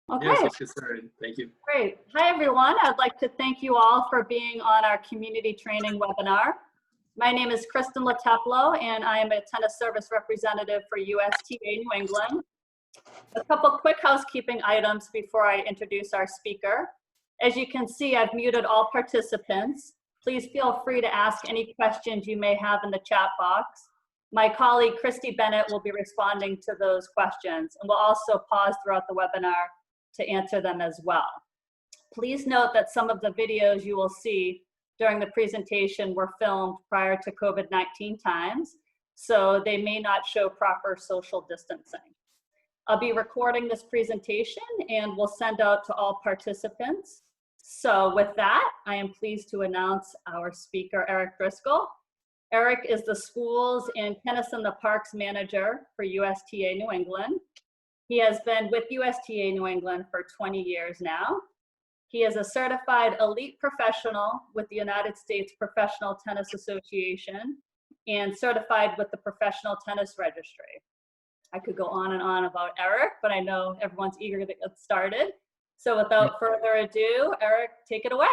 Okay, Yes, let's get started. Thank you. great. Hi, everyone. I'd like to thank you all for being on our community training webinar. My name is Kristen Lateplo, and I am a tennis service representative for USTA New England. A couple quick housekeeping items before I introduce our speaker. As you can see, I've muted all participants. Please feel free to ask any questions you may have in the chat box. My colleague, Christy Bennett, will be responding to those questions, and we'll also pause throughout the webinar to answer them as well. Please note that some of the videos you will see during the presentation were filmed prior to COVID-19 times, so they may not show proper social distancing. I'll be recording this presentation and will send out to all participants. So with that, I am pleased to announce our speaker, Eric Driscoll. Eric is the Schools and Tennis in the Parks Manager for USTA New England. He has been with USTA New England for 20 years now. He is a certified elite professional with the United States Professional Tennis Association and certified with the Professional Tennis Registry. I could go on and on about Eric, but I know everyone's eager to get started. So without further ado, Eric, take it away.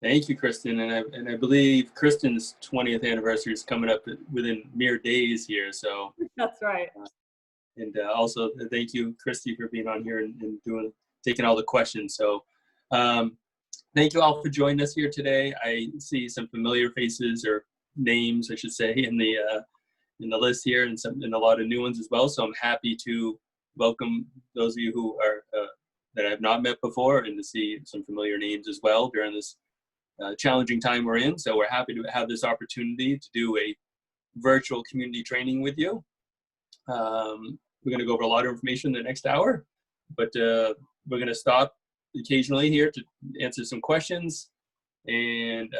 Thank you, Kristen. And I believe Kristen's 20th anniversary is coming up within mere days here. So that's right. And also thank you, Christy, for being on here and taking all the questions. So thank you all for joining us here today. I see some familiar faces, or names, I should say, in the list here, and a lot of new ones as well. So I'm happy to welcome those of you who are that I've not met before, and to see some familiar names as well during this challenging time we're in. So we're happy to have this opportunity to do a virtual community training with you. We're going to go over a lot of information in the next hour, but we're going to stop occasionally here to answer some questions. And,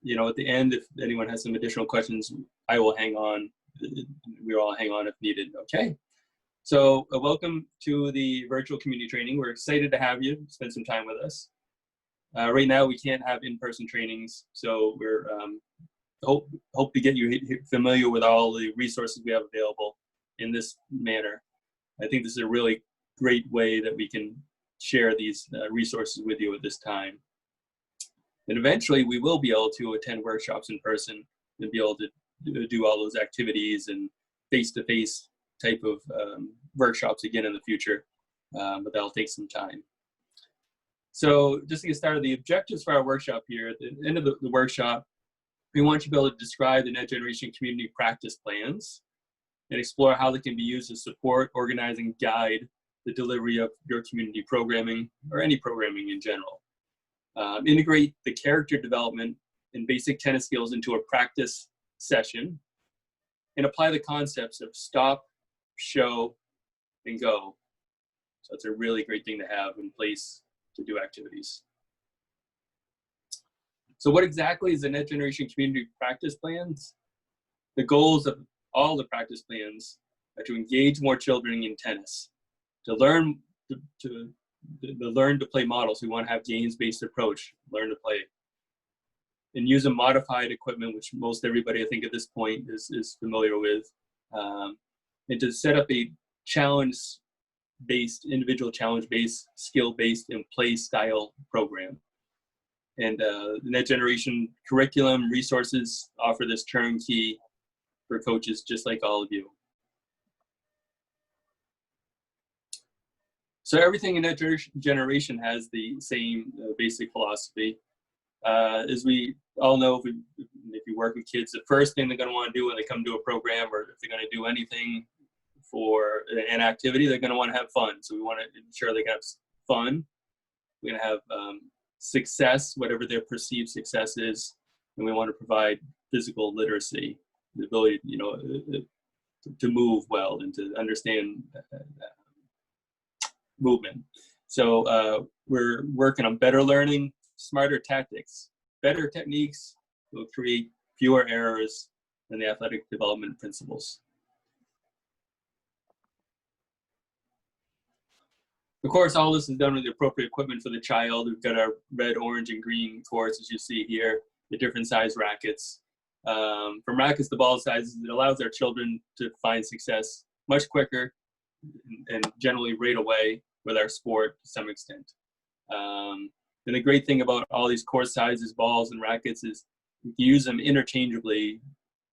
you know, at the end, if anyone has some additional questions, I will hang on. We'll all hang on if needed. Okay. So welcome to the virtual community training. We're excited to have you spend some time with us. Right now, we can't have in-person trainings, so we're hope to get you familiar with all the resources we have available in this manner. I think this is a really great way that we can share these resources with you at this time. And eventually we will be able to attend workshops in person and be able to do all those activities and face-to-face type of workshops again in the future, but that'll take some time. So just to get started, the objectives for our workshop here, at the end of the workshop, we want you to be able to describe the NetGeneration community practice plans and explore how they can be used to support, organize, and guide the delivery of your community programming, or any programming in general. Integrate the character development and basic tennis skills into a practice session, and apply the concepts of stop, show, and go. So it's a really great thing to have in place to do activities. So what exactly is the NetGeneration community practice plans? The goals of all the practice plans are to engage more children in tennis, to learn to learn to play models. We want to have games-based approach, learn to play, and use a modified equipment, which most everybody I think at this point is familiar with, and to set up a challenge-based, individual challenge-based, skill-based, and play style program. And the NetGeneration curriculum resources offer this turnkey for coaches just like all of you. So everything in NetGeneration has the same basic philosophy. As we all know, if you work with kids, the first thing they're going to want to do when they come to a program, or if they're going to do anything for an activity, they're going to want to have fun. So we want to ensure they have fun. We're going to have success, whatever their perceived success is, and we want to provide physical literacy, the ability, you know, to move well and to understand movement. So we're working on better learning, smarter tactics, better techniques will create fewer errors in the athletic development principles. Of course, all this is done with the appropriate equipment for the child. We've got our red, orange, and green courts, as you see here, the different size rackets. From rackets to ball sizes, it allows our children to find success much quicker and generally right away with our sport to some extent. And the great thing about all these court sizes, balls, and rackets is you can use them interchangeably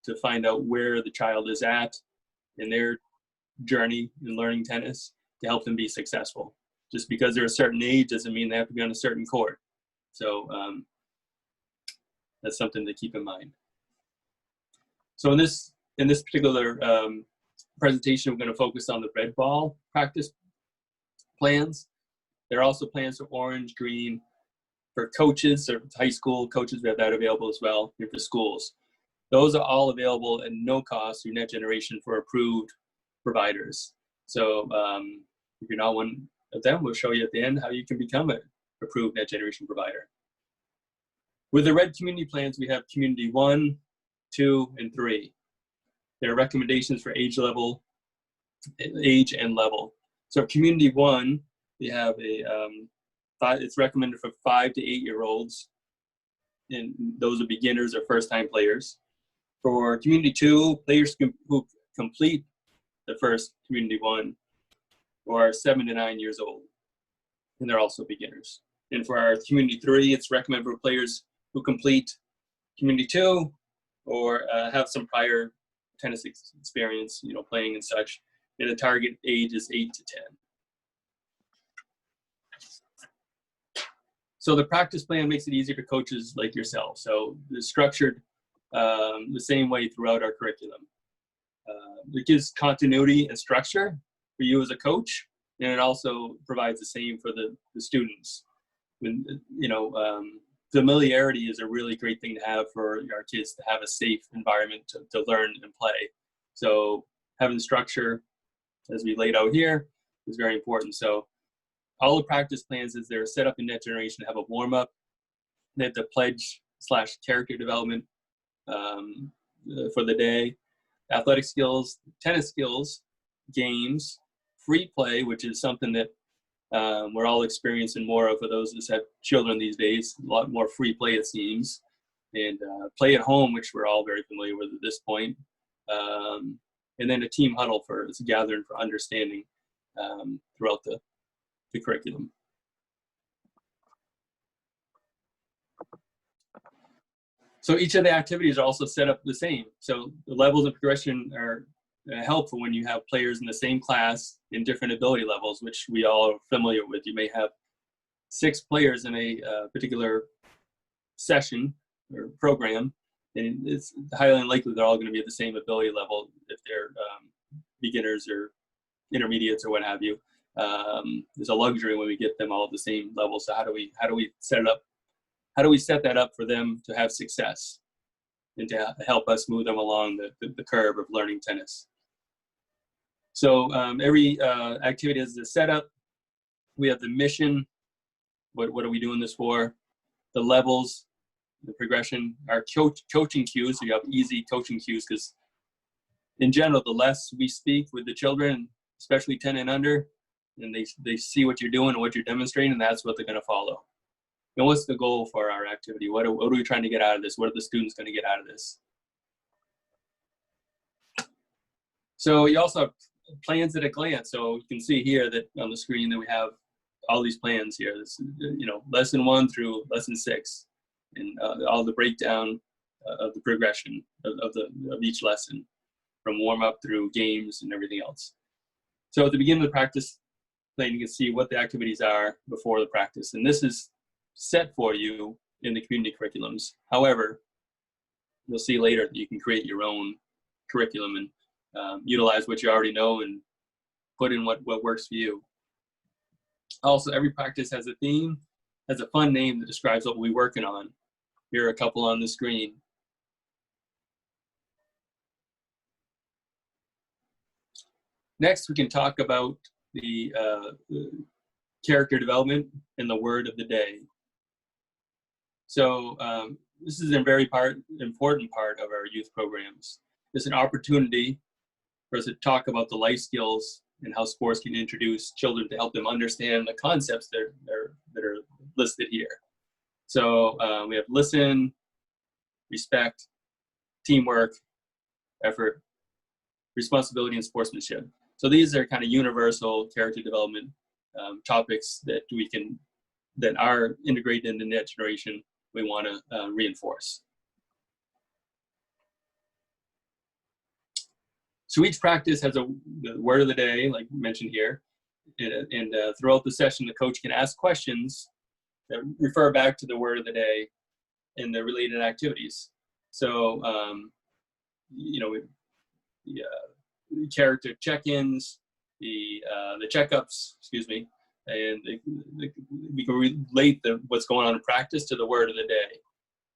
to find out where the child is at in their journey in learning tennis to help them be successful. Just because they're a certain age doesn't mean they have to be on a certain court. So that's something to keep in mind. So in this particular presentation, we're going to focus on the red ball practice plans. There are also plans for orange, green, for coaches or high school coaches. We have that available as well, and for schools. Those are all available at no cost through NetGeneration for approved providers. So if you're not one of them, we'll show you at the end how you can become an approved NetGeneration provider. With the red community plans, we have community 1, 2, and 3. There are recommendations for age and level. So community 1, we have it's recommended for 5 to 8-year-olds, and those are beginners or first-time players. For community 2, players who complete the first community 1 or 7 to 9 years old, and they're also beginners. And for our community 3, it's recommended for players who complete community 2 or have some prior tennis experience, playing and such. And the target age is 8 to 10. So the practice plan makes it easier for coaches like yourself. So it's structured the same way throughout our curriculum. It gives continuity and structure for you as a coach, and it also provides the same for the students. Familiarity is a really great thing to have for our kids, to have a safe environment to learn and play. So having structure, as we laid out here, is very important. So all the practice plans, as they're set up in NetGeneration, have a warm-up. They have the pledge/character development for the day, athletic skills, tennis skills, games, free play, which is something that we're all experiencing more of for those that have children these days. A lot more free play, it seems. And play at home, which we're all very familiar with at this point. And then a team huddle for it's a gathering for understanding throughout the curriculum. So each of the activities are also set up the same. So the levels of progression are helpful when you have players in the same class in different ability levels, which we all are familiar with. You may have 6 players in a particular session or program, and it's highly unlikely they're all going to be at the same ability level if they're beginners or intermediates or what have you. There's a luxury when we get them all at the same level. So how do we set it up? How do we set that up for them to have success and to help us move them along the curve of learning tennis? So every activity has the setup. We have the mission. What are we doing this for? The levels, the progression, our coaching cues. So you have easy coaching cues because in general, the less we speak with the children, especially 10 and under, and they see what you're doing and what you're demonstrating, and that's what they're going to follow. And what's the goal for our activity? What are we trying to get out of this? What are the students going to get out of this? So you also have plans at a glance. So you can see here that on the screen that we have all these plans here. This, lesson 1 through lesson 6, and all the breakdown of the progression of each lesson, from warm up through games and everything else. So at the beginning of the practice plan, you can see what the activities are before the practice, and this is set for you in the community curriculums. However, you'll see later that you can create your own curriculum and utilize what you already know and put in what works for you. Also, every practice has a theme, has a fun name that describes what we're working on. Here are a couple on the screen. Next, we can talk about the character development and the word of the day. So this is a very important part of our youth programs. It's an opportunity for us to talk about the life skills and how sports can introduce children to help them understand the concepts that are listed here. So we have listen, respect, teamwork, effort, responsibility, and sportsmanship. So these are kind of universal character development topics that that are integrated into Net Generation we want to reinforce. So each practice has the word of the day, like mentioned here, and throughout the session, the coach can ask questions that refer back to the word of the day and the related activities. So, you know, the character check-ins, the checkups, excuse me, and we can relate what's going on in practice to the word of the day.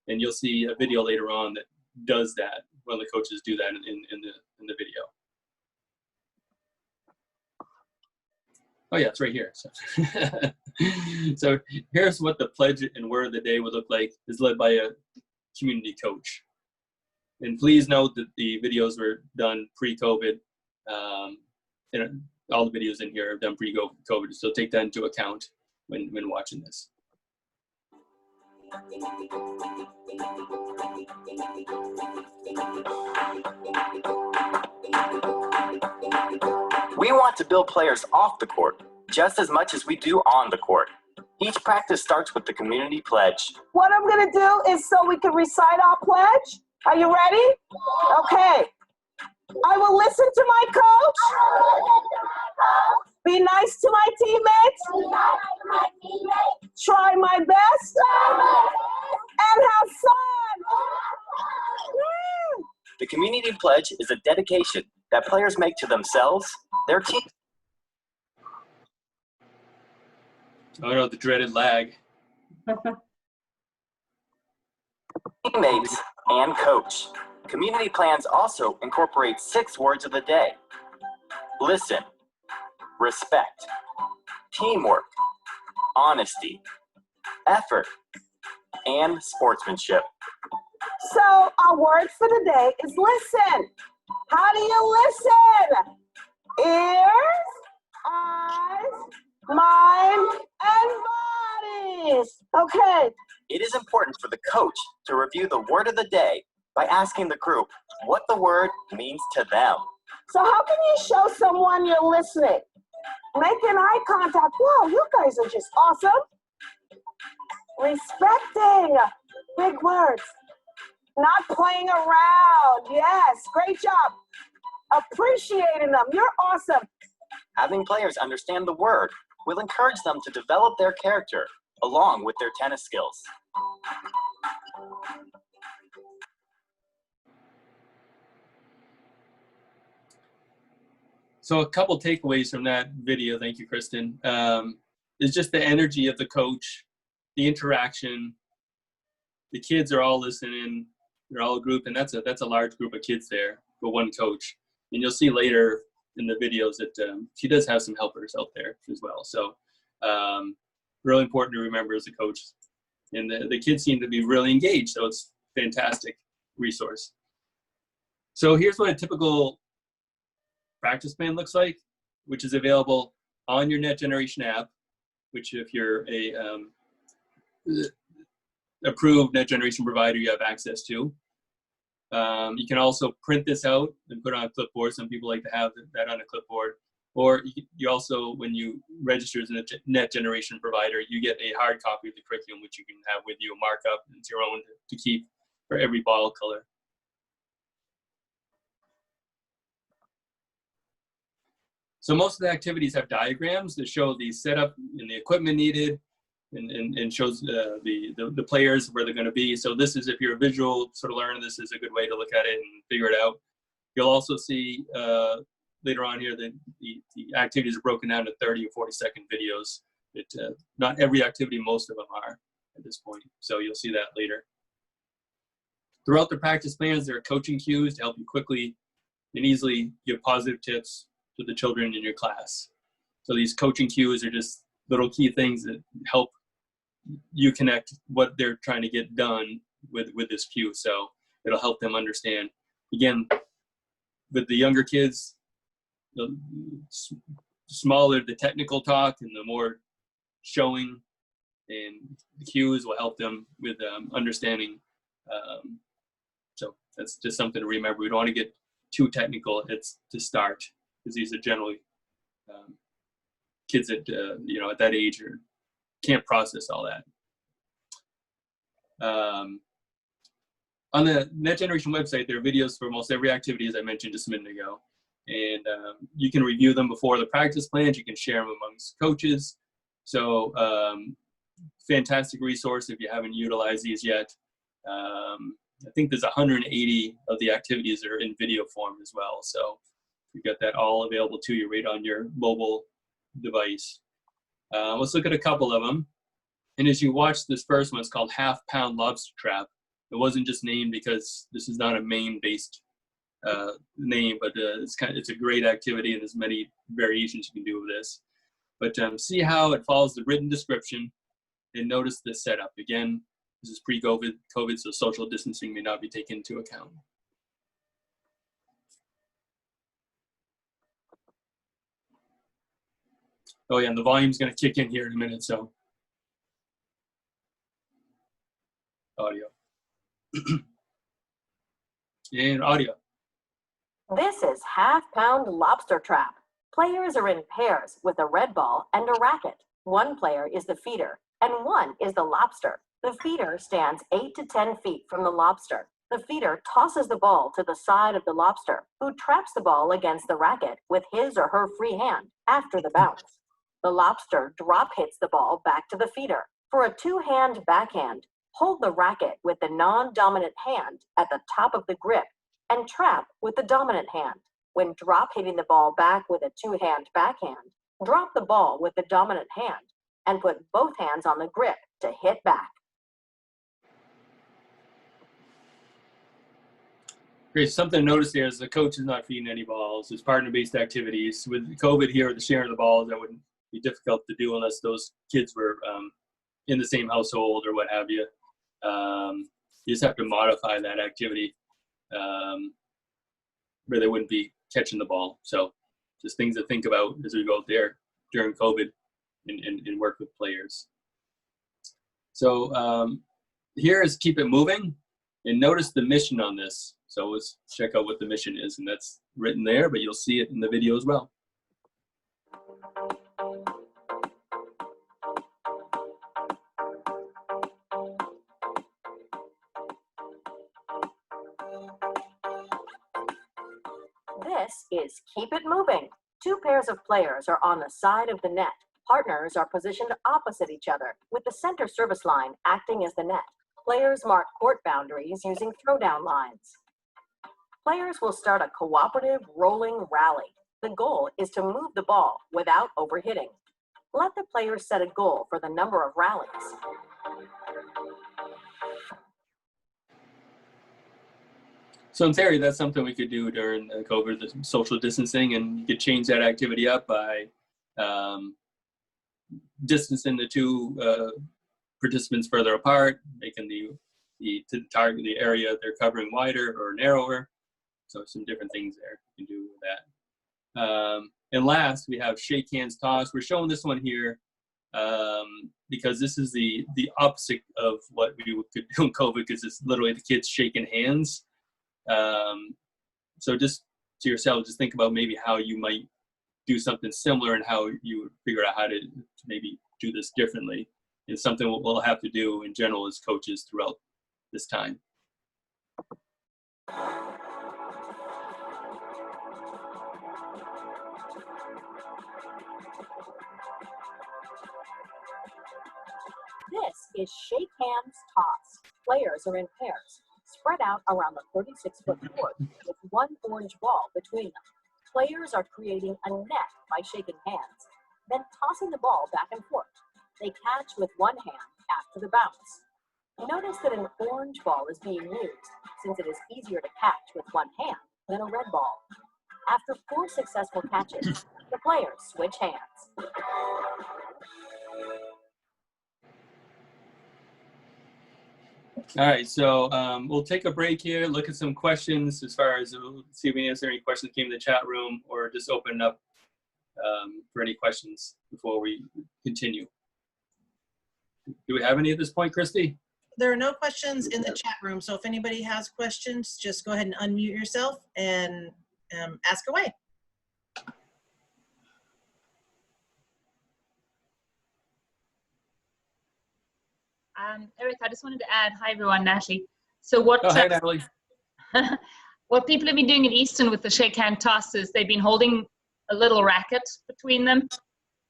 And you'll see a video later on that does that. One of the coaches do that in the video. Oh yeah, it's right here. So, so here's what the pledge and word of the day would look like. It's led by a community coach. And please note that the videos were done pre-COVID. And all the videos in here are done pre-COVID, so take that into account when watching this. We want to build players off the court just as much as we do on the court. Each practice starts with the community pledge. What I'm going to do is so we can recite our pledge. Are you ready? Okay. I will listen to my coach. Be nice to my teammates. Try my best. And have fun. The community pledge is a dedication that players make to themselves, their team. Oh no, the dreaded lag. Teammates, and coach. Community plans also incorporate 6 words of the day. Listen, respect, teamwork, honesty, effort, and sportsmanship. So our word for the day is listen. How do you listen? Ears, eyes, mind, and bodies. Okay. It is important for the coach to review the word of the day by asking the group what the word means to them. So how can you show someone you're listening? Making eye contact. Wow, you guys are just awesome. Respecting. Big words. Not playing around. Yes, great job. Appreciating them. You're awesome. Having players understand the word will encourage them to develop their character along with their tennis skills. So a couple takeaways from that video, thank you, Kristen, is just the energy of the coach, the interaction. The kids are all listening. They're all a group, and that's a large group of kids there for one coach. And you'll see later in the videos that she does have some helpers out there as well. So really important to remember as a coach. And the kids seem to be really engaged, so it's a fantastic resource. So here's what a typical practice plan looks like, which is available on your Net Generation app, which if you're a approved Net Generation provider, you have access to. You can also print this out and put it on a clipboard. Some people like to have that on a clipboard. Or you also, when you register as a Net Generation provider, you get a hard copy of the curriculum, which you can have with you, mark up. It's your own to keep for every ball color. So most of the activities have diagrams that show the setup and the equipment needed, and shows the players where they're going to be. So this is, if you're a visual sort of learner, this is a good way to look at it and figure it out. You'll also see later on here that the activities are broken down to 30 or 40-second videos. Not every activity, most of them are at this point. So you'll see that later. Throughout the practice plans, there are coaching cues to help you quickly and easily give positive tips to the children in your class. So these coaching cues are just little key things that help you connect what they're trying to get done with this cue. So it'll help them understand. Again, with the younger kids, the smaller the technical talk and the more showing and the cues will help them with understanding. So that's just something to remember. We don't want to get too technical. It's to start. because these are generally kids that at that age can't process all that. On the Net Generation website, there are videos for almost every activity, as I mentioned just a minute ago. And you can review them before the practice plans. You can share them amongst coaches. So fantastic resource if you haven't utilized these yet. I think there's 180 of the activities that are in video form as well. So you've got that all available to you right on your mobile device. Let's look at a couple of them. And as you watch this first one, it's called Half-Pound Lobster Trap. It wasn't just named because this is not a Maine-based name, but it's a great activity, and there's many variations you can do with this. But see how it follows the written description, and notice the setup. Again, this is pre-COVID, so social distancing may not be taken into account. Oh yeah, and the volume's going to kick in here in a minute, so audio. And audio. This is Half-Pound Lobster Trap. Players are in pairs with a red ball and a racket. One player is the feeder, and one is the lobster. The feeder stands 8 to 10 feet from the lobster. The feeder tosses the ball to the side of the lobster, who traps the ball against the racket with his or her free hand after the bounce. The lobster drop hits the ball back to the feeder. For a two-hand backhand, hold the racket with the non-dominant hand at the top of the grip and trap with the dominant hand. When drop hitting the ball back with a two-hand backhand, drop the ball with the dominant hand and put both hands on the grip to hit back. Great. Something to notice there is the coach is not feeding any balls. It's partner-based activities. With COVID here, the sharing of the balls, that wouldn't be difficult to do unless those kids were in the same household or what have you. You just have to modify that activity where they wouldn't be catching the ball. So just things to think about as we go out there during COVID and work with players. So here is Keep It Moving, and notice the mission on this. So let's check out what the mission is, and that's written there, but you'll see it in the video as well. This is Keep It Moving. Two pairs of players are on the side of the net. Partners are positioned opposite each other, with the center service line acting as the net. Players mark court boundaries using throwdown lines. Players will start a cooperative rolling rally. The goal is to move the ball without overhitting. Let the players set a goal for the number of rallies. So in theory, that's something we could do during COVID, the social distancing, and you could change that activity up by distancing the two participants further apart, making the target, the area they're covering wider or narrower. So some different things there you can do with that. And last, we have shake hands toss. We're showing this one here because this is the opposite of what we could do in COVID, because it's literally the kids shaking hands. So just to yourself, just think about maybe how you might do something similar and how you would figure out how to maybe do this differently. It's something we'll have to do in general as coaches throughout this time. This is Shake Hands Toss. Players are in pairs, spread out around the 36-foot court with one orange ball between them. Players are creating a net by shaking hands, then tossing the ball back and forth. They catch with one hand after the bounce. Notice that an orange ball is being used since it is easier to catch with one hand than a red ball. After 4 successful catches, the players switch hands. All right, so we'll take a break here, look at some questions as far as see if we answer any questions that came in the chat room, or just open it up for any questions before we continue. Do we have any at this point, Christy? There are no questions in the chat room, so if anybody has questions, just go ahead and unmute yourself and ask away. Eric, I just wanted to add, hi everyone, Natalie. So what, Oh, hi, Natalie. what people have been doing at Easton with the shake hand toss is they've been holding a little racket between them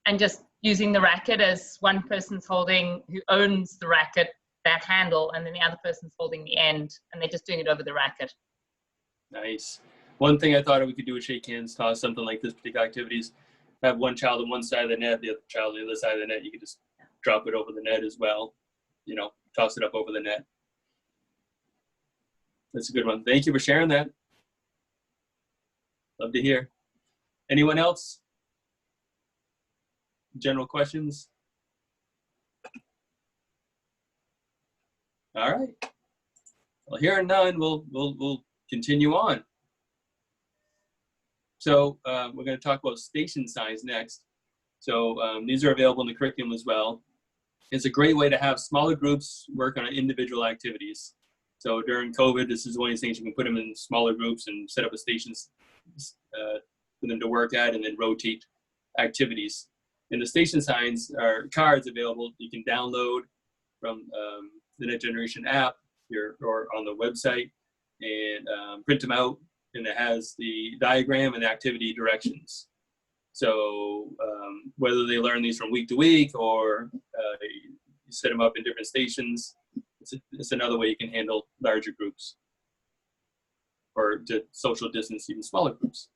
and just using the racket as one person's holding, who owns the racket, that handle, and then the other person's holding the end, and they're just doing it over the racket. Nice. One thing I thought we could do with shake hands toss, something like this particular activities, have one child on one side of the net, the other child on the other side of the net. You could just drop it over the net as well. You know, toss it up over the net. That's a good one. Thank you for sharing that. Love to hear. Anyone else? General questions? All right. Well, hearing none, we'll continue on. So we're going to talk about station signs next. So these are available in the curriculum as well. It's a great way to have smaller groups work on individual activities. So during COVID, this is one of these things you can put them in smaller groups and set up a stations for them to work at and then rotate activities. And the station signs are cards available you can download from the Net Generation app or on the website and print them out, and it has the diagram and activity directions. So whether they learn these from week to week or you set them up in different stations, it's another way you can handle larger groups or to social distance even smaller groups.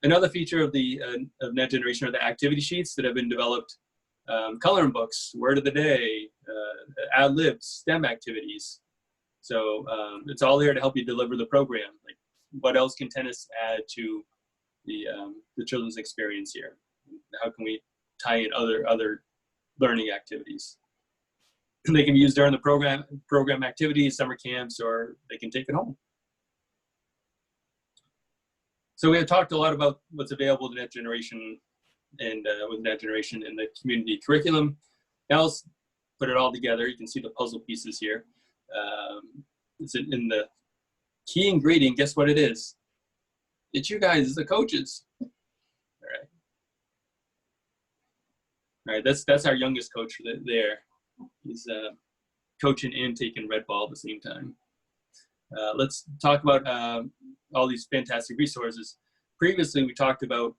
Another feature of the of Net Generation are the activity sheets that have been developed. Coloring books, word of the day, ad libs, STEM activities. So it's all there to help you deliver the program. Like, what else can tennis add to the children's experience here? How can we tie in other learning activities? They can be used during the program activities, summer camps, or they can take it home. So we have talked a lot about what's available to Net Generation and with Net Generation in the community curriculum. Now let's put it all together. You can see the puzzle pieces here. It's in the key ingredient. Guess what it is? It's you guys, the coaches. All right, that's our youngest coach there. He's coaching and taking red ball at the same time. Let's talk about all these fantastic resources. Previously, we talked about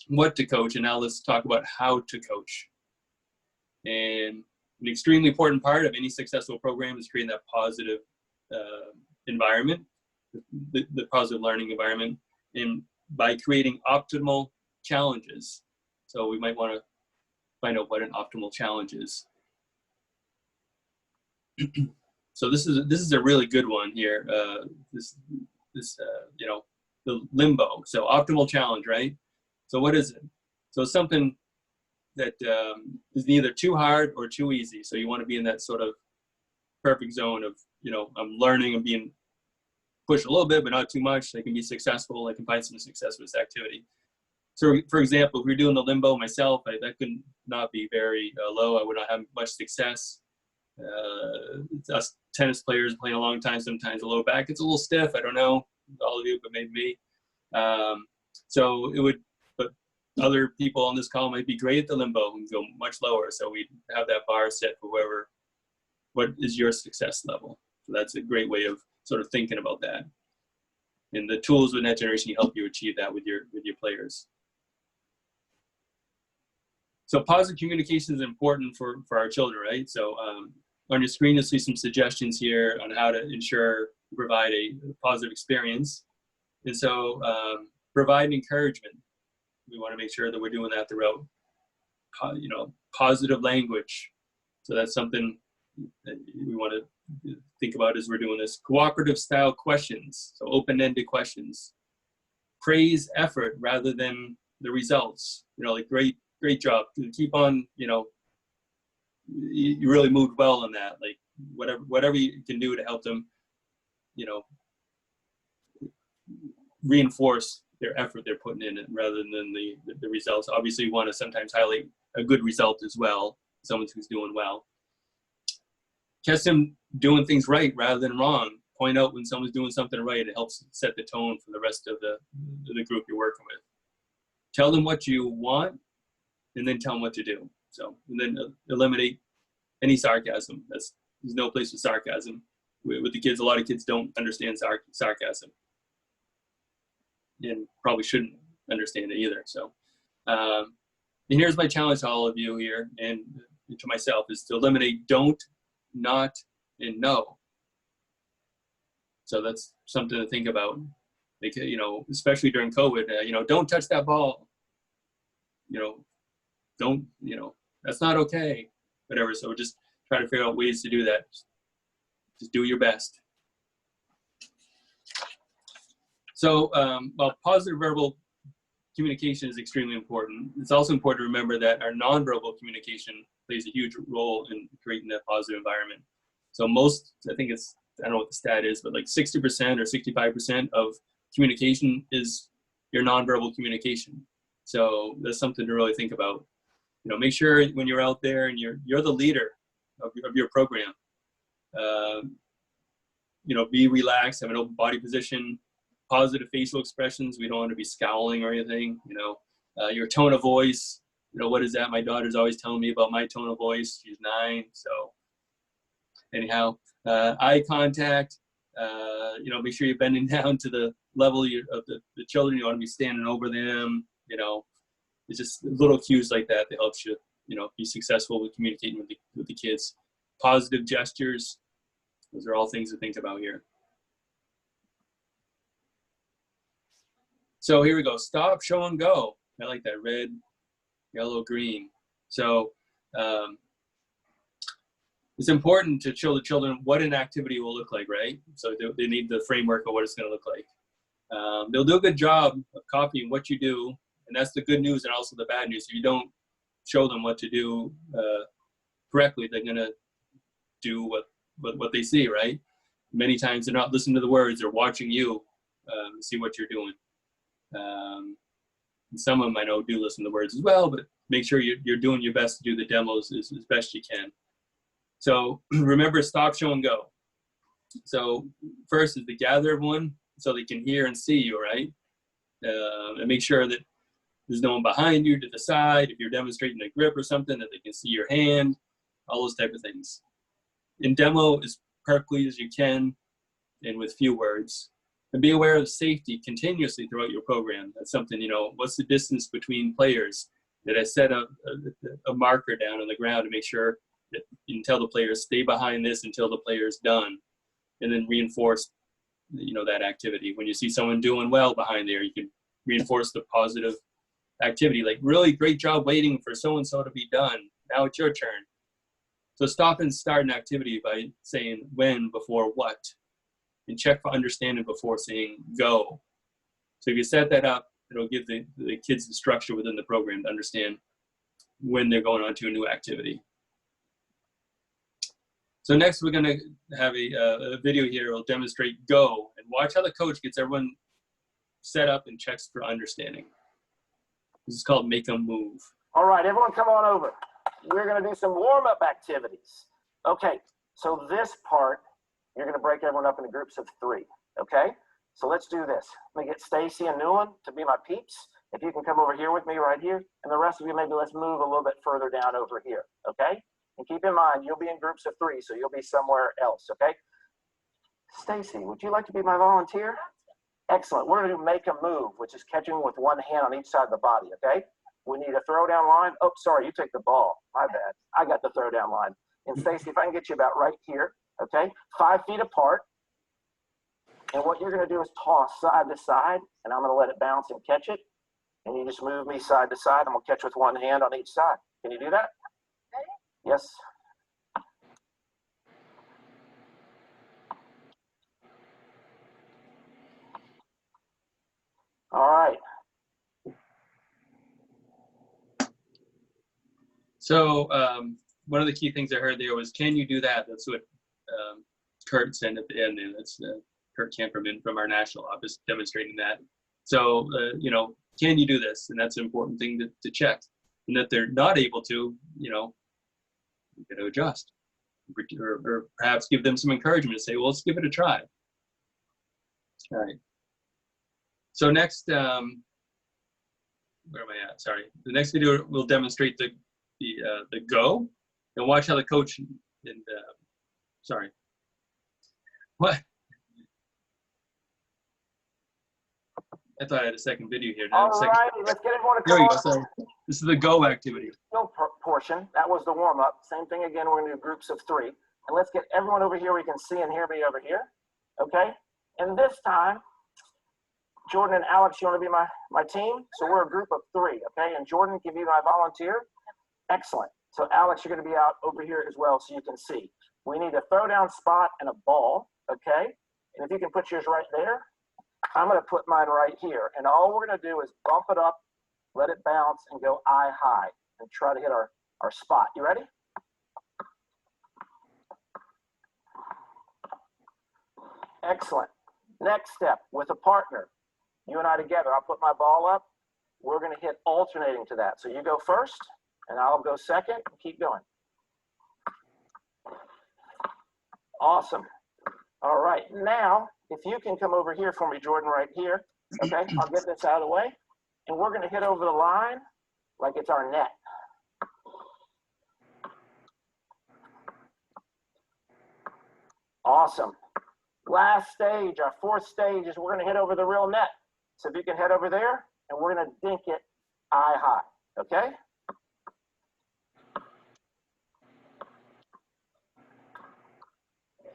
what to coach, and now let's talk about how to coach. And an extremely important part of any successful program is creating that positive environment, the positive learning environment, and by creating optimal challenges. So we might want to find out what an optimal challenge is. So this is a really good one here. The limbo. So optimal challenge, right? So what is it? So something that is neither too hard or too easy. So you want to be in that sort of perfect zone of, I'm learning, I'm being pushed a little bit, but not too much. I can be successful. I can find some success with this activity. So for example, if we're doing the limbo myself, that could not be very low. I would not have much success. Us tennis players playing a long time, sometimes a low back, it's a little stiff. I don't know, all of you, but maybe me. So it would, but other people on this call might be great at the limbo and go much lower. So we have that bar set for whoever, what is your success level? So that's a great way of sort of thinking about that. And the tools with Net Generation help you achieve that with your players. So positive communication is important for our children, right? So on your screen, you'll see some suggestions here on how to ensure you provide a positive experience. And so provide encouragement. We want to make sure that we're doing that throughout, positive language. So that's something that we want to think about as we're doing this. Cooperative style questions, so open-ended questions. Praise effort rather than the results. Like great job. Keep on, you really moved well on that. Like whatever you can do to help them, reinforce their effort they're putting in it rather than the results. Obviously, you want to sometimes highlight a good result as well, someone who's doing well. Catch them doing things right rather than wrong. Point out when someone's doing something right. It helps set the tone for the rest of the group you're working with. Tell them what you want and then tell them what to do. So, and then eliminate any sarcasm. There's no place for sarcasm. With the kids, a lot of kids don't understand sarcasm, and probably shouldn't understand it either. So, and here's my challenge to all of you here, and to myself, is to eliminate don't, not, and no. So that's something to think about. Like, you know, especially during COVID, you know, don't touch that ball. You know, don't, you know, that's not okay, whatever. So just try to figure out ways to do that. Just do your best. So, well, positive verbal communication is extremely important. It's also important to remember that our nonverbal communication plays a huge role in creating that positive environment. So most, I think it's, I don't know what the stat is, but like 60% or 65% of communication is your nonverbal communication. So that's something to really think about. You know, make sure when you're out there and you're the leader of your program, you know, be relaxed, have an open body position, positive facial expressions. We don't want to be scowling or anything. You know, your tone of voice. You know, what is that? My daughter's always telling me about my tone of voice. She's 9, so anyhow, eye contact. You know, make sure you're bending down to the level of the children. You want to be standing over them. You know, it's just little cues like that that helps you, you know, be successful with communicating with the kids. Positive gestures. Those are all things to think about here. So here we go. Stop, show, and go. I like that. Red, yellow, green. So it's important to show the children what an activity will look like, right? So they need the framework of what it's going to look like. They'll do a good job of copying what you do, and that's the good news and also the bad news. If you don't show them what to do correctly, they're going to do what they see, right? Many times they're not listening to the words, they're watching you see what you're doing. And some of them I know do listen to the words as well, but make sure you're doing your best to do the demos as best you can. So remember, stop, show, and go. So first is to gather everyone so they can hear and see you, right? And make sure that there's no one behind you, to the side. If you're demonstrating a grip or something, that they can see your hand, all those type of things. And demo as perfectly as you can and with few words. And be aware of safety continuously throughout your program. That's something, you know, what's the distance between players? Did I set a marker down on the ground to make sure that you can tell the players, stay behind this until the player's done, and then reinforce, you know, that activity. When you see someone doing well behind there, you can reinforce the positive activity. Like, really great job waiting for so-and-so to be done. Now it's your turn. So stop and start an activity by saying when before what. And check for understanding before saying go. So if you set that up, it'll give the kids the structure within the program to understand when they're going on to a new activity. So next we're gonna have a video here. It'll demonstrate go, and watch how the coach gets everyone set up and checks for understanding. This is called make them move. All right, everyone come on over. We're gonna do some warm-up activities. Okay, so this part, you're going to break everyone up into groups of 3, okay? So let's do this. Let me get Stacy and Newland to be my peeps. If you can come over here with me right here. And the rest of you, maybe let's move a little bit further down over here, okay? And keep in mind, you'll be in groups of 3, so you'll be somewhere else, okay? Stacy, would you like to be my volunteer? Excellent. We're going to make a move, which is catching with one hand on each side of the body, okay? We need a throwdown line. Oh, sorry, you take the ball. My bad. I got the throwdown line. And Stacy, if I can get you about right here. Okay, 5 feet apart. And what you're going to do is toss side to side, and I'm going to let it bounce and catch it. And you just move me side to side. I'm going to catch with one hand on each side. Can you do that? Ready? Yes. All right. So one of the key things I heard there was, can you do that? That's what Kurt said at the end, and that's Kurt Camperman from our national office demonstrating that. So, you know, can you do this? And that's an important thing to check. And if they're not able to, you know, you got to adjust. Or perhaps give them some encouragement and say, well, let's give it a try. All right. So next, where am I at? Sorry. The next video will demonstrate the go, and watch how the coach and sorry. What? I thought I had a second video here. All right, let's get everyone to There come you go. on. Sorry. This is the go activity. Skill portion. That was the warm up. Same thing again. We're going to do groups of 3. And let's get everyone over here. We can see and hear me over here. Okay. And this time, Jordan and Alex, you want to be my team? So we're a group of 3. Okay. And Jordan, give you my volunteer. Excellent. So Alex, you're going to be out over here as well so you can see. We need a throwdown spot and a ball. Okay. And if you can put yours right there, I'm going to put mine right here. And all we're going to do is bump it up, let it bounce, and go eye high and try to hit our spot. You ready? Excellent. Next step, with a partner. You and I together. I'll put my ball up. We're going to hit alternating to that. So you go first, and I'll go second, and keep going. Awesome. All right. Now, if you can come over here for me, Jordan, right here. Okay, I'll get this out of the way. And we're going to hit over the line like it's our net. Awesome. Last stage, our 4th stage, is we're going to hit over the real net. So if you can head over there, and we're going to dink it eye high. Okay?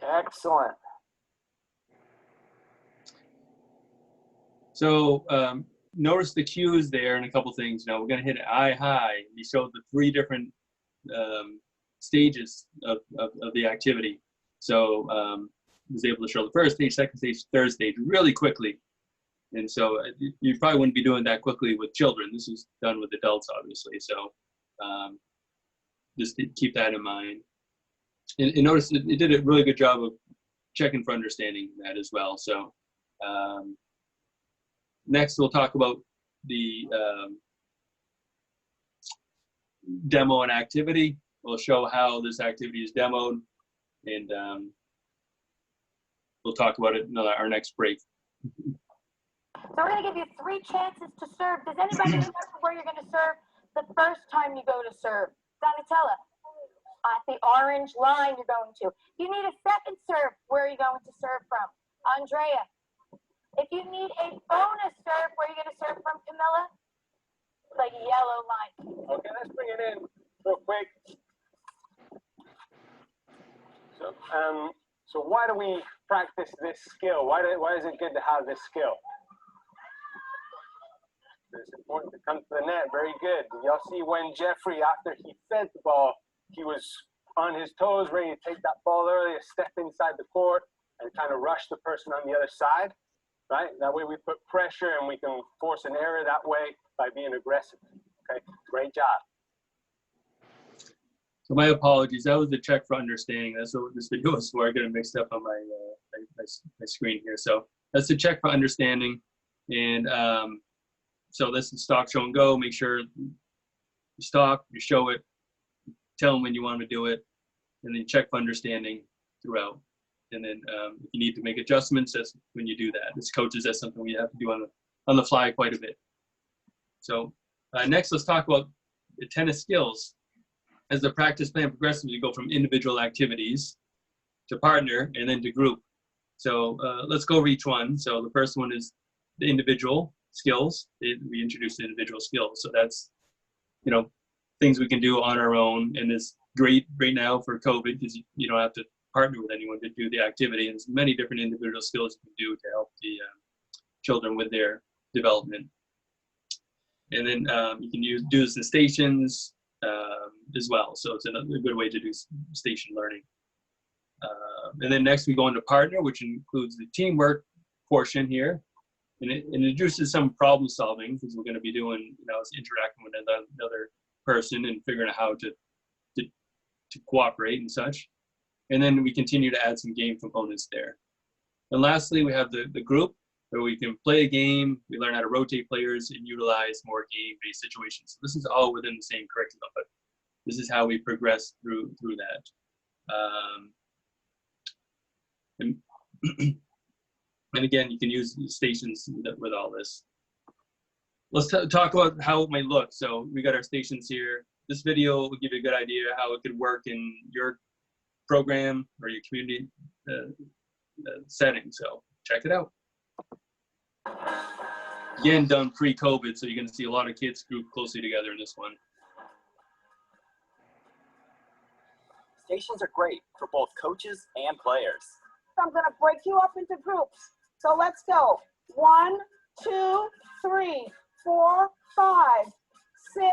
Excellent. So notice the cues there and a couple things. We're going to hit it eye high. We showed the 3 different stages of the activity. So I was able to show the first stage, second stage, third stage really quickly. And so you probably wouldn't be doing that quickly with children. This is done with adults, obviously. So just keep that in mind. And notice it did a really good job of checking for understanding that as well. So next, we'll talk about the demo and activity. We'll show how this activity is demoed, and we'll talk about it in our next break. So we're going to give you 3 chances to serve. Does anybody remember where you're going to serve the first time you go to serve? Donatella, at the orange line you're going to. You need a second serve. Where are you going to serve from? Andrea. If you need a bonus serve, where are you going to serve from, Camilla? The yellow line. Okay, let's bring it in real quick. So why do we practice this skill? Why is it good to have this skill? It's important to come to the net. Very good. Y'all see when Jeffrey, after he fed the ball, he was on his toes, ready to take that ball early, step inside the court, and kind of rush the person on the other side, right? That way we put pressure and we can force an error that way by being aggressive. Okay, great job. So my apologies. That was the check for understanding. That's what this video was for. I got it mixed up on my screen here. So that's the check for understanding. And so this is stock, show, and go. Make sure you stop, you show it, tell them when you want them to do it, and then check for understanding throughout. And then if you need to make adjustments, that's when you do that. As coaches, that's something we have to do on the fly quite a bit. So next, let's talk about the tennis skills. As the practice plan progresses, we go from individual activities to partner and then to group. So let's go over each one. So the first one is the individual skills. We introduced individual skills. So that's, things we can do on our own. And it's great right now for COVID because you don't have to partner with anyone to do the activity. And there's many different individual skills you can do to help the children with their development. And then you can do this in stations as well. So it's another good way to do station learning. And then next we go into partner, which includes the teamwork portion here. And it introduces some problem solving because we're going to be doing, interacting with another person and figuring out how to cooperate and such. And then we continue to add some game components there. And lastly, we have the group where we can play a game, we learn how to rotate players and utilize more game-based situations. So this is all within the same curriculum, but this is how we progress through that. And again, you can use stations with all this. let's talk about how it might look. So we got our stations here. This video will give you a good idea how it could work in your program or your community setting. So check it out. Again, done pre-COVID, so you're going to see a lot of kids grouped closely together in this one. Stations are great for both coaches and players. I'm going to break you up into groups. So let's go. 1, 2, 3, 4, 5, 6,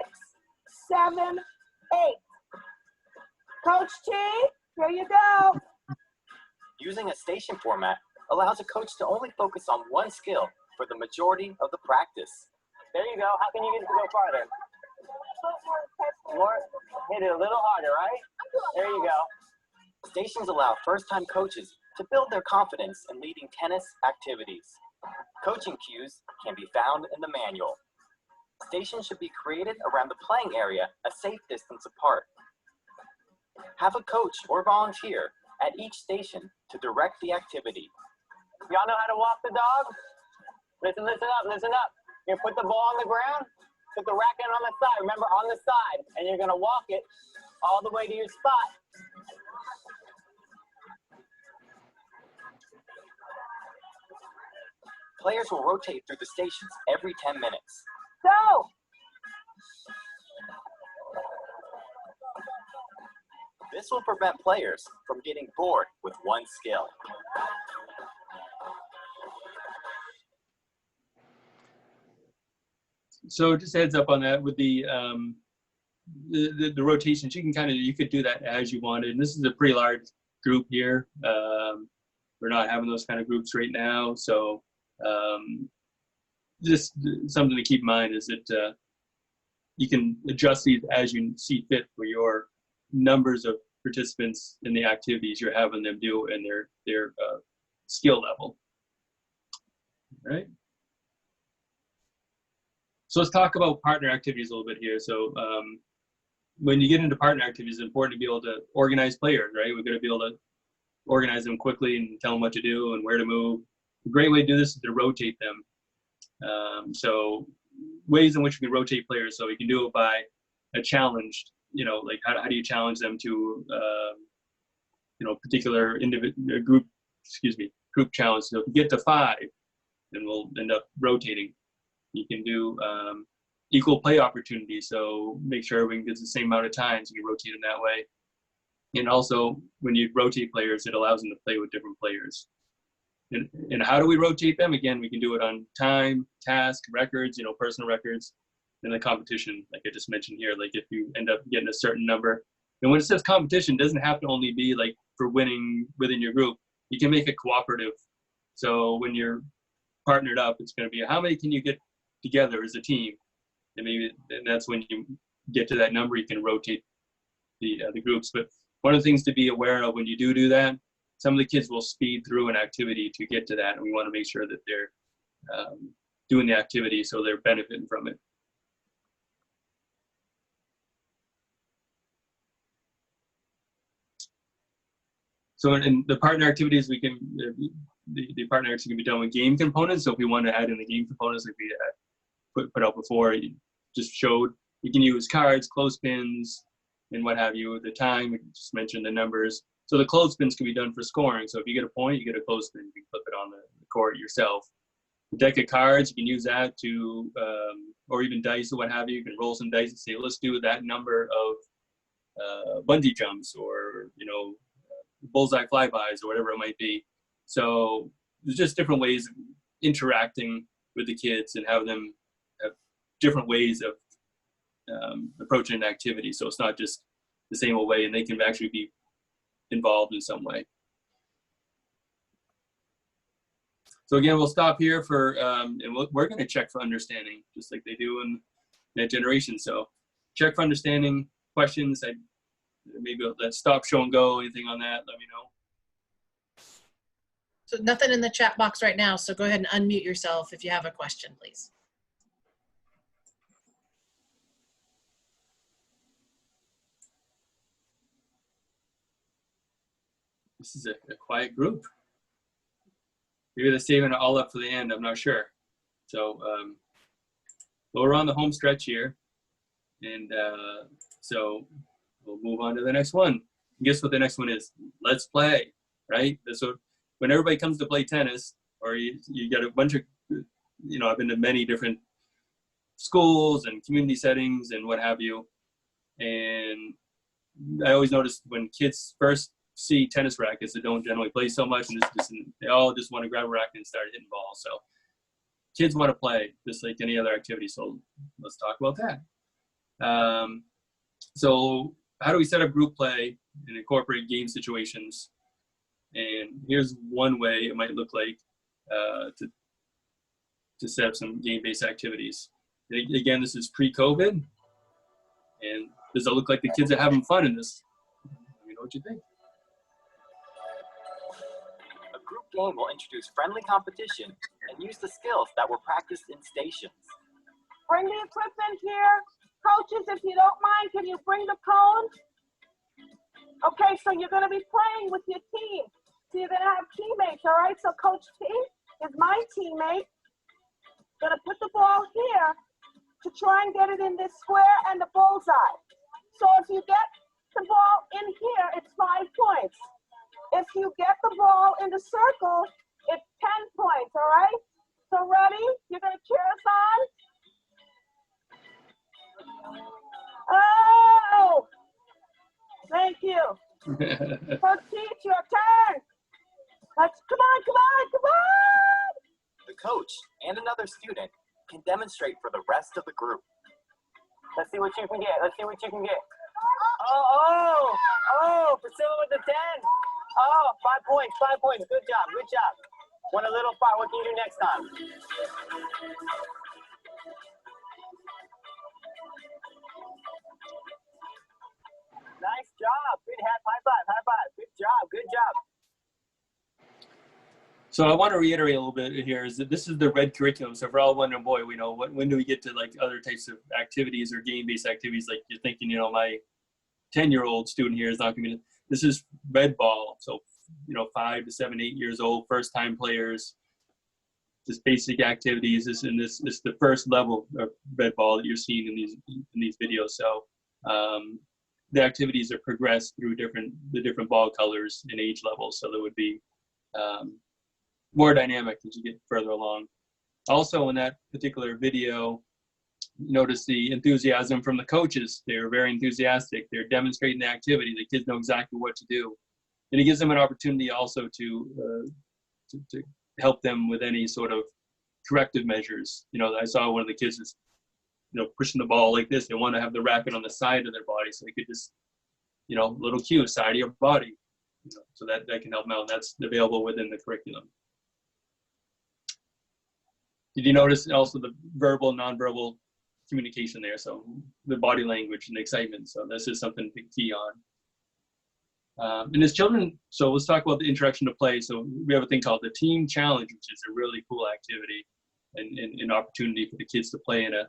7, 8. Coach T, here you go. Using a station format allows a coach to only focus on one skill for the majority of the practice. There you go. How can you get it to go farther? More, hit it a little harder, right? There you go. Stations allow first-time coaches to build their confidence in leading tennis activities. Coaching cues can be found in the manual. Stations should be created around the playing area a safe distance apart. Have a coach or volunteer at each station to direct the activity. Y'all know how to walk the dog? Listen up, listen up. You put the ball on the ground, put the racket on the side. Remember, on the side, and you're gonna walk it all the way to your spot. Players will rotate through the stations every 10 minutes. Go. This will prevent players from getting bored with one skill. So just a heads up on that with the rotations, you could do that as you wanted. And this is a pretty large group here. We're not having those kind of groups right now. So just something to keep in mind is that you can adjust these as you see fit for your numbers of participants in the activities you're having them do and their skill level. All right. So let's talk about partner activities a little bit here. So when you get into partner activities, it's important to be able to organize players, right? We're going to be able to organize them quickly and tell them what to do and where to move. A great way to do this is to rotate them. So ways in which we can rotate players. So we can do it by a challenge, like how do you challenge them to, particular group challenge. So if you get to 5, then we'll end up rotating. You can do equal play opportunities, so make sure everyone gets the same amount of time, so you rotate them that way. And also, when you rotate players, it allows them to play with different players. And how do we rotate them? Again, we can do it on time, task, records, personal records, and the competition, like I just mentioned here. Like if you end up getting a certain number, and when it says competition, it doesn't have to only be like for winning within your group. You can make it cooperative. So when you're partnered up, it's going to be how many can you get together as a team, and that's when you get to that number. You can rotate the groups. But one of the things to be aware of when you do that, some of the kids will speed through an activity to get to that, and we want to make sure that they're doing the activity so they're benefiting from it. So in the partner activities, we can the partner activities can be done with game components. So if we want to add in the game components, like we put out before, you just showed, you can use cards, clothespins, and what have you. The time, we just mentioned the numbers. So the clothespins can be done for scoring. So if you get a point, you get a clothespin. You can flip it on the court yourself. The deck of cards, you can use that to, or even dice or what have you. You can roll some dice and say, let's do that number of bungee jumps, or bullseye flybys, or whatever it might be. So there's just different ways of interacting with the kids and have them have different ways of approaching an activity. So it's not just the same old way, and they can actually be involved in some way. So again, we'll stop here for, and we're going to check for understanding, just like they do in Net Generation. So check for understanding, questions. Maybe let's stop, show, and go. Anything on that, let me know. So nothing in the chat box right now, so go ahead and unmute yourself if you have a question, please. This is a quiet group. Maybe they're saving it all up for the end, I'm not sure. So But we're on the home stretch here. And so we'll move on to the next one. Guess what the next one is? Let's play, right? So when everybody comes to play tennis, or you get a bunch of, I've been to many different schools and community settings and what have you. And I always notice when kids first see tennis rackets, they don't generally play so much, and they all just want to grab a racket and start hitting balls. So kids want to play just like any other activity. So let's talk about that. So how do we set up group play and incorporate game situations? And here's one way it might look like to set up some game-based activities. Again, this is pre-COVID, and does it look like the kids are having fun in this? Let me know what you think. A group game will introduce friendly competition and use the skills that were practiced in stations. Bring the equipment here. Coaches, if you don't mind, can you bring the cones? Okay, so you're going to be playing with your team. So you're going to have teammates, all right? So Coach T is my teammate. Going to put the ball here to try and get it in this square and the bullseye. So if you get the ball in here, it's 5 points. If you get the ball in the circle, it's 10 points, all right? So ready? You're going to cheer us on? Oh! Thank you. Coach T, it's your turn. Come on. The coach and another student can demonstrate for the rest of the group. Let's see what you can get. Oh, Priscilla with the 10. Oh, 5 points. Good job. Want a little 5. What can you do next time? Nice job. Good hat. High five. Good job. So I want to reiterate a little bit here is that this is the red curriculum. So for all wondering, boy, we know when do we get to like other types of activities or game-based activities? Like you're thinking, my 10-year-old student here is not going to be. This is red ball. So 5 to 7, 8 years old, first-time players. Just basic activities. This is the first level of red ball that you're seeing in these videos. So the activities are progressed through the different ball colors and age levels. So there would be more dynamic as you get further along. Also in that particular video, notice the enthusiasm from the coaches. They're very enthusiastic. They're demonstrating the activity. The kids know exactly what to do. And it gives them an opportunity also to help them with any sort of corrective measures. I saw one of the kids is, pushing the ball like this. They want to have the racket on the side of their body so they could just, little cue, side of your body. So that can help them out. That's available within the curriculum. Did you notice also the verbal, nonverbal communication there? So the body language and the excitement. So this is something to key on. And as children, so let's talk about the introduction to play. So we have a thing called the Team Challenge, which is a really cool activity and an opportunity for the kids to play in an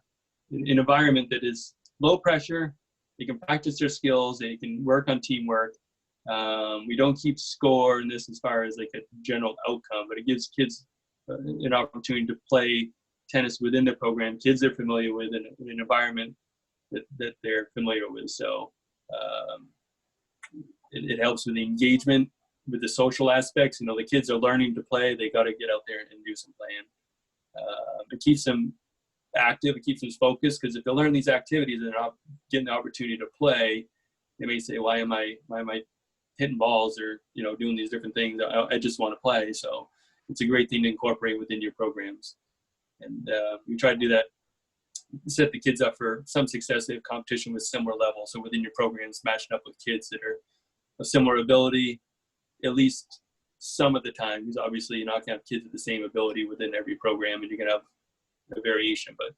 environment that is low pressure. They can practice their skills. They can work on teamwork. We don't keep score in this as far as like a general outcome, but it gives kids an opportunity to play tennis within the program. Kids they're familiar with in an environment that they're familiar with. So it helps with the engagement, with the social aspects. The kids are learning to play. They got to get out there and do some playing. It keeps them active. It keeps them focused, because if they learn these activities and they're not getting the opportunity to play, they may say, why am I hitting balls or doing these different things? I just want to play. So it's a great thing to incorporate within your programs. And we try to do that, set the kids up for some success. They have competition with similar levels. So within your programs, matching up with kids that are of similar ability, at least some of the time, because obviously you're not going to have kids with the same ability within every program, and you're going to have a variation, but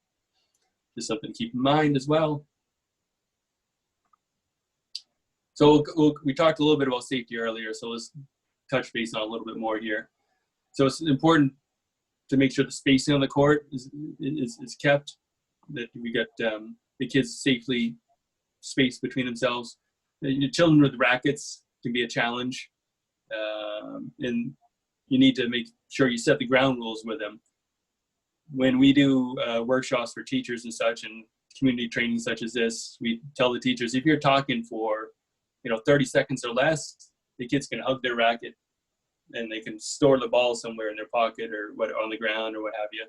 just something to keep in mind as well. So we talked a little bit about safety earlier, so let's touch base on a little bit more here. So it's important to make sure the spacing on the court is kept, that we get the kids safely spaced between themselves. Your children with rackets can be a challenge, and you need to make sure you set the ground rules with them. when we do workshops for teachers and such, and community training such as this, we tell the teachers, if you're talking for 30 seconds or less, the kids can hug their racket and they can store the ball somewhere in their pocket or on the ground or what have you,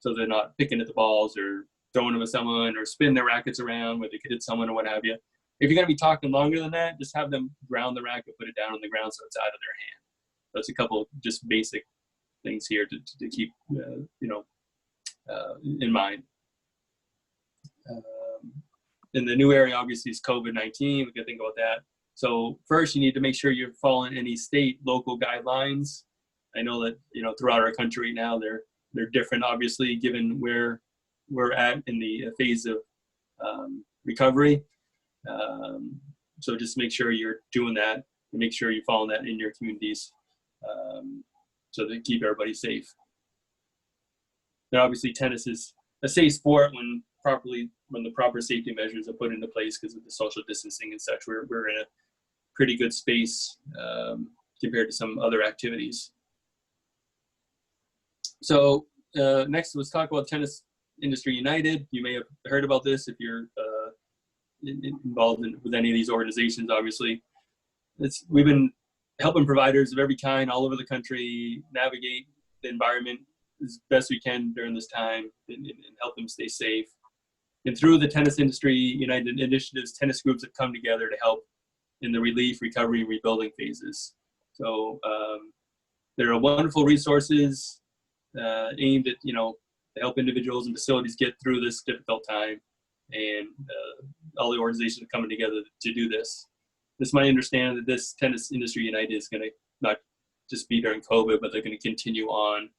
so they're not picking at the balls or throwing them at someone or spin their rackets around where they could hit someone or what have you. If you're going to be talking longer than that, just have them ground the racket, put it down on the ground so it's out of their hand. That's a couple just basic things here to keep in mind. And the new area obviously is COVID-19. We can think about that. So first, you need to make sure you're following any state, local guidelines. I know that throughout our country now they're different, obviously, given where we're at in the phase of recovery. So just make sure you're doing that and make sure you're following that in your communities, so to keep everybody safe. And obviously, tennis is a safe sport when the proper safety measures are put into place because of the social distancing and such. We're in a pretty good space compared to some other activities. So next, let's talk about Tennis Industry United. You may have heard about this if you're involved with any of these organizations. Obviously, we've been helping providers of every kind all over the country navigate the environment as best we can during this time and help them stay safe. And through the Tennis Industry United initiatives, tennis groups have come together to help in the relief, recovery, and rebuilding phases. So there are wonderful resources aimed at, to help individuals and facilities get through this difficult time. And all the organizations are coming together to do this. It's my understanding that this Tennis Industry United is going to not just be during COVID, but they're going to continue on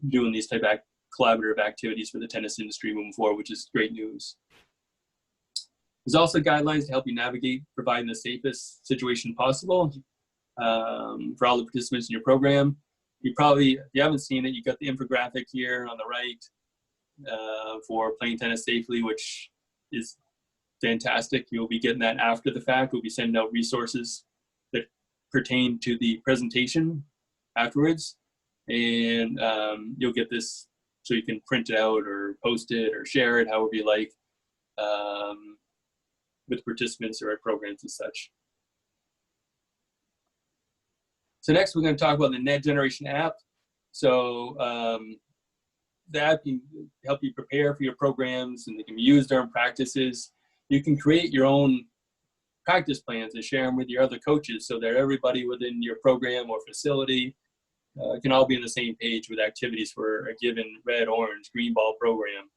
doing these type of collaborative activities for the tennis industry moving forward, which is great news. There's also guidelines to help you navigate providing the safest situation possible for all the participants in your program. If you haven't seen it, you got the infographic here on the right for playing tennis safely, which is fantastic. You'll be getting that after the fact. We'll be sending out resources that pertain to the presentation afterwards. And you'll get this so you can print it out or post it or share it however you like with participants or at programs and such. So next we're going to talk about the Net Generation app. So the app can help you prepare for your programs and they can be used during practices. You can create your own practice plans and share them with your other coaches so that everybody within your program or facility can all be on the same page with activities for a given red, orange, green ball program.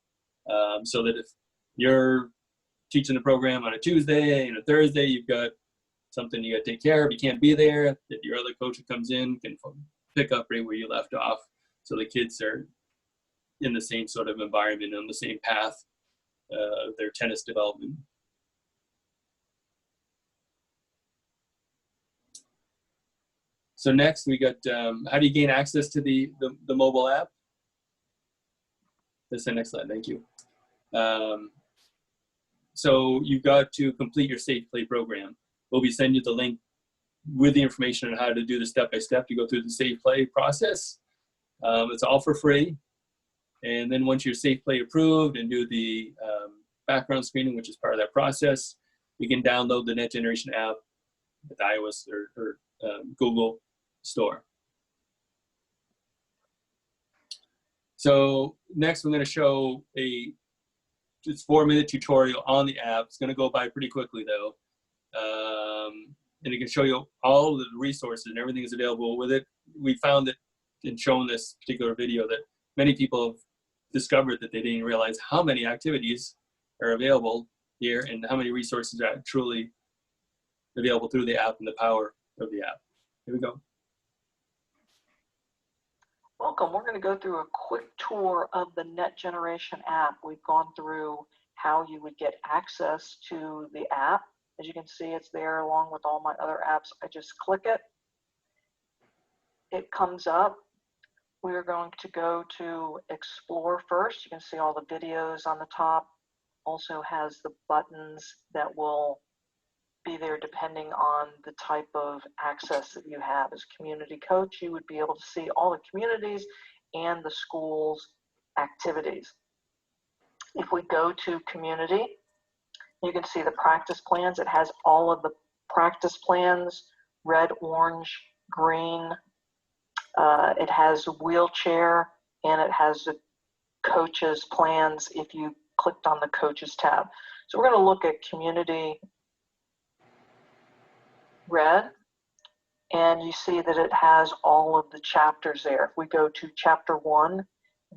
So that if you're teaching the program on a Tuesday and a Thursday, you've got something you got to take care of, you can't be there, that your other coach who comes in can pick up right where you left off. So the kids are in the same sort of environment, on the same path of their tennis development. So next we got, how do you gain access to the mobile app? That's the next slide, thank you. So you've got to complete your Safe Play program. We'll be sending you the link with the information on how to do the step-by-step to go through the Safe Play process. It's all for free. And then once you're Safe Play approved and do the background screening, which is part of that process, you can download the Net Generation app at the iOS or Google Store. So next we're going to show it's 4-minute tutorial on the app. It's going to go by pretty quickly though. And it can show you all of the resources and everything is available with it. We found that in showing this particular video that many people have discovered that they didn't realize how many activities are available here and how many resources are truly available through the app and the power of the app. Here we go. Welcome. We're going to go through a quick tour of the Net Generation app. We've gone through how you would get access to the app. As you can see, it's there along with all my other apps. I just click it. It comes up. We're going to go to Explore first. You can see all the videos on the top. Also has the buttons that will be there depending on the type of access that you have. As community coach, you would be able to see all the communities and the school's activities. If we go to community, you can see the practice plans. It has all of the practice plans, red, orange, green. It has a wheelchair, and it has the coaches plans if you clicked on the coaches tab. So we're going to look at community red, and you see that it has all of the chapters there. If we go to chapter 1,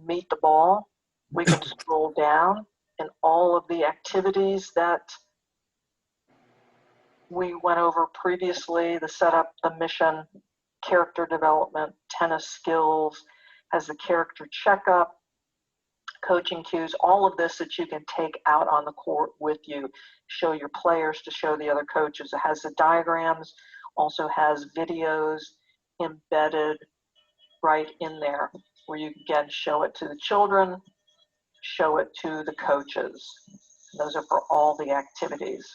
meet the ball, we can scroll down, and all of the activities that we went over previously, the setup, the mission, character development, tennis skills, has the character checkup, coaching cues, all of this that you can take out on the court with you, show your players, to show the other coaches. It has the diagrams, also has videos embedded right in there where you can show it to the children, show it to the coaches. Those are for all the activities.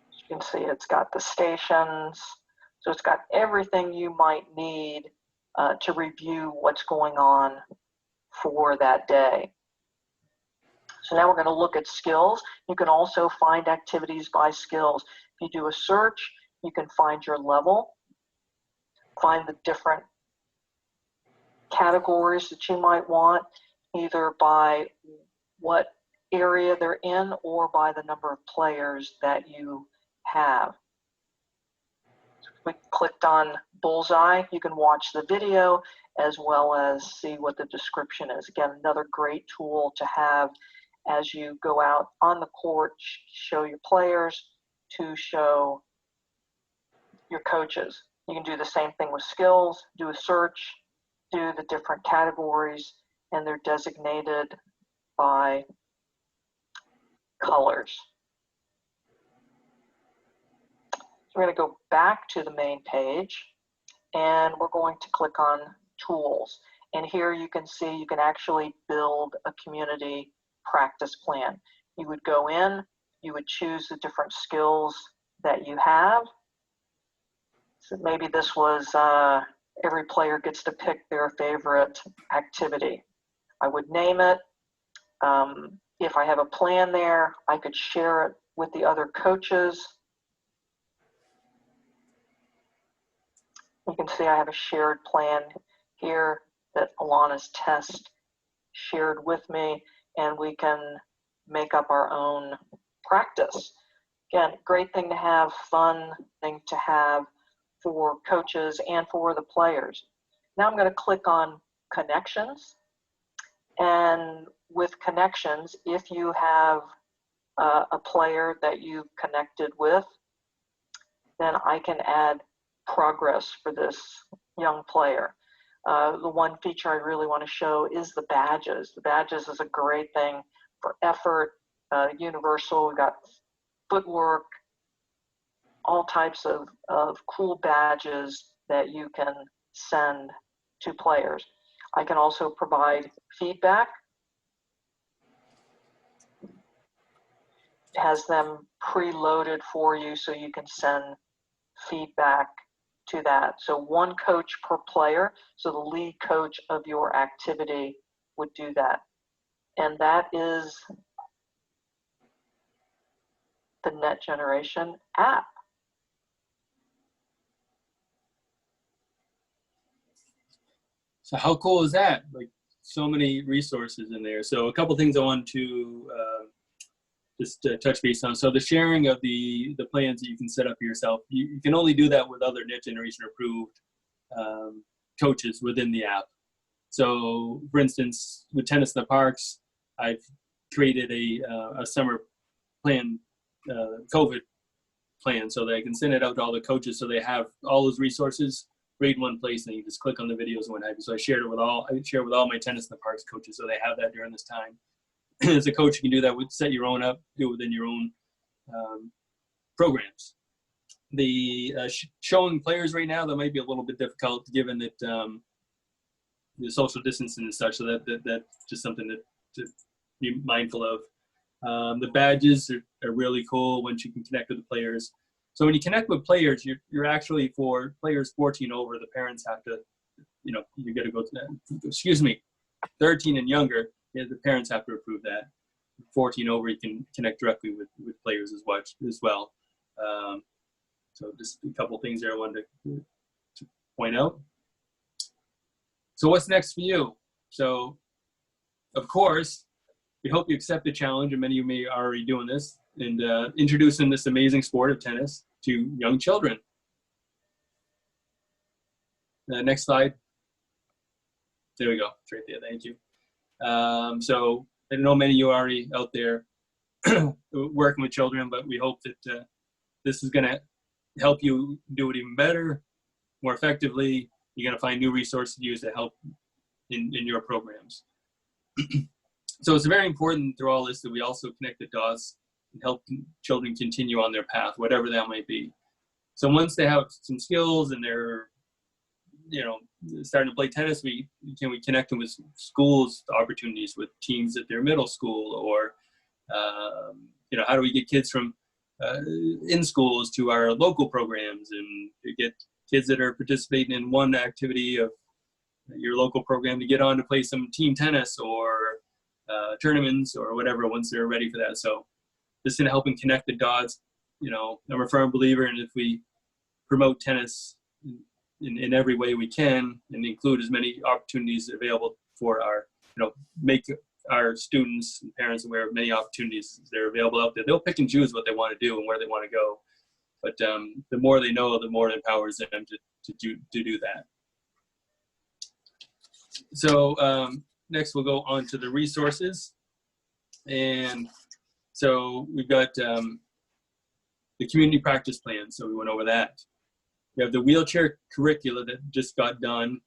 As you can see, it's got the stations, so it's got everything you might need to review what's going on for that day. So now we're going to look at skills. You can also find activities by skills. If you do a search, you can find your level, find the different categories that you might want, either by what area they're in or by the number of players that you have. We clicked on Bullseye. You can watch the video as well as see what the description is. Again, another great tool to have as you go out on the court, show your players, to show your coaches. You can do the same thing with skills, do a search, do the different categories, and they're designated by colors. We're going to go back to the main page, and we're going to click on Tools. And here you can see you can actually build a community practice plan. You would go in, you would choose the different skills that you have. So maybe this was every player gets to pick their favorite activity. I would name it. If I have a plan there, I could share it with the other coaches. You can see I have a shared plan here that Alana's test shared with me, and we can make up our own practice. Again, great thing to have, fun thing to have for coaches and for the players. Now I'm going to click on Connections. And with Connections, if you have a player that you've connected with, then I can add progress for this young player. The one feature I really want to show is the badges. The badges is a great thing for effort, universal. We've got footwork, all types of cool badges that you can send to players. I can also provide feedback. It has them preloaded for you so you can send feedback to that. So one coach per player, so the lead coach of your activity would do that. And that is the Net Generation app. So how cool is that? Like, so many resources in there. So a couple things I want to just touch base on. So the sharing of the plans that you can set up yourself, you can only do that with other Net Generation approved coaches within the app. So for instance, with Tennis in the Parks, I've created a summer plan, COVID plan, so that I can send it out to all the coaches so they have all those resources right in one place, and you just click on the videos and what have you. So I share with all my Tennis in the Parks coaches so they have that during this time. As a coach, you can do that with set your own up, do it within your own programs. The showing players right now, that might be a little bit difficult given that the social distancing and such. So that's just something to be mindful of. The badges are really cool once you can connect with the players. So when you connect with players, you're actually, for players 14 over, the parents have to, you know, you got to go to that, excuse me, 13 and younger, yeah, the parents have to approve that. 14 over, you can connect directly with players as well. So just a couple things there I wanted to point out. So what's next for you? So, of course, we hope you accept the challenge, and many of you may already doing this, and introducing this amazing sport of tennis to young children. Next slide. There we go. It's right there. Thank you. So I know many of you are already out there working with children, but we hope that this is going to help you do it even better, more effectively. You're going to find new resources to use to help in your programs. So it's very important through all this that we also connect the dots and help children continue on their path, whatever that might be. So once they have some skills and they're, you know, starting to play tennis, we connect them with schools opportunities, with teams at their middle school, or you know, how do we get kids from in schools to our local programs, and to get kids that are participating in one activity of your local program to get on to play some team tennis or tournaments or whatever once they're ready for that. So this is going to help them connect the dots. You know, I'm a firm believer, and if we promote tennis in every way we can and include as many opportunities available for our, you know, make our students and parents aware of many opportunities that are available out there, they'll pick and choose what they want to do and where they want to go. But the more they know, the more it empowers them to do that. So next we'll go on to the resources. And so we've got the community practice plan. So we went over that. We have the wheelchair curricula that just got done,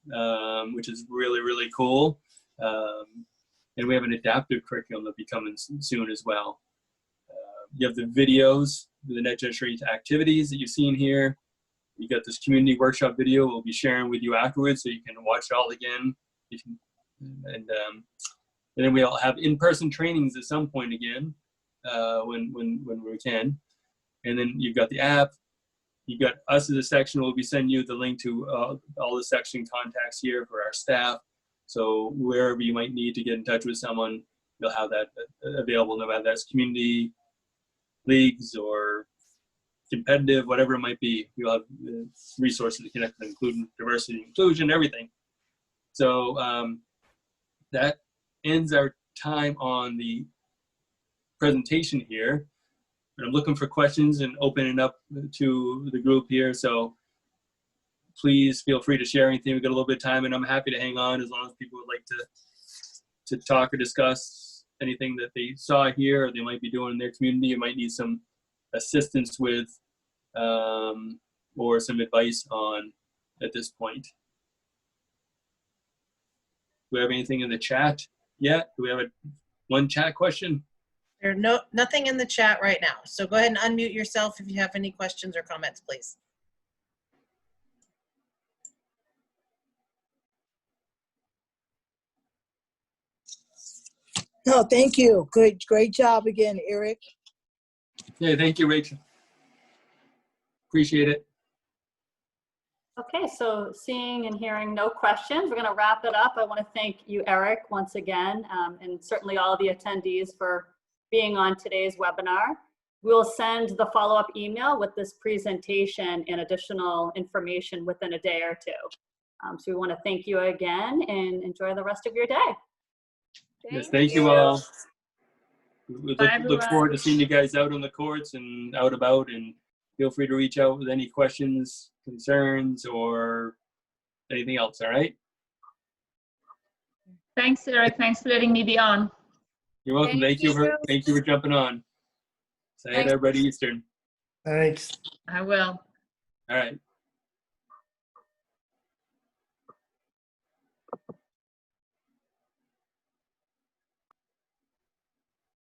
which is really, really cool. And we have an adaptive curriculum that'll be coming soon as well. You have the videos, the Net Generation activities that you've seen here. You got this community workshop video we'll be sharing with you afterwards, so you can watch it all again. You can, and then we'll have in-person trainings at some point again when we can. And then you've got the app. You got us as a section. We'll be sending you the link to all the section contacts here for our staff. So wherever you might need to get in touch with someone, you'll have that available, no matter that's community, leagues, or competitive, whatever it might be. You'll have resources to connect them, including diversity, inclusion, everything. So that ends our time on the presentation here. And I'm looking for questions and opening up to the group here. So please feel free to share anything. We've got a little bit of time, and I'm happy to hang on as long as people would like to talk or discuss anything that they saw here or they might be doing in their community. You might need some assistance with or some advice on at this point. Do we have anything in the chat yet? Do we have one chat question? There's nothing in the chat right now. So go ahead and unmute yourself if you have any questions or comments, please. No, thank you. Good, great job again, Eric. Yeah, thank you, Rachel. Appreciate it. Okay, so seeing and hearing no questions, we're going to wrap it up. I want to thank you, Eric, once again, and certainly all the attendees for being on today's webinar. We'll send the follow-up email with this presentation and additional information within a day or two. So we want to thank you again and enjoy the rest of your day. Yes, thank you all. We look forward to seeing you guys out on the courts and out about, and feel free to reach out with any questions, concerns, or anything else, all right? Thanks, Eric. Thanks for letting me be on. You're welcome. Thank you for jumping on. Say hi to everybody Eastern. Thanks. I will. All right.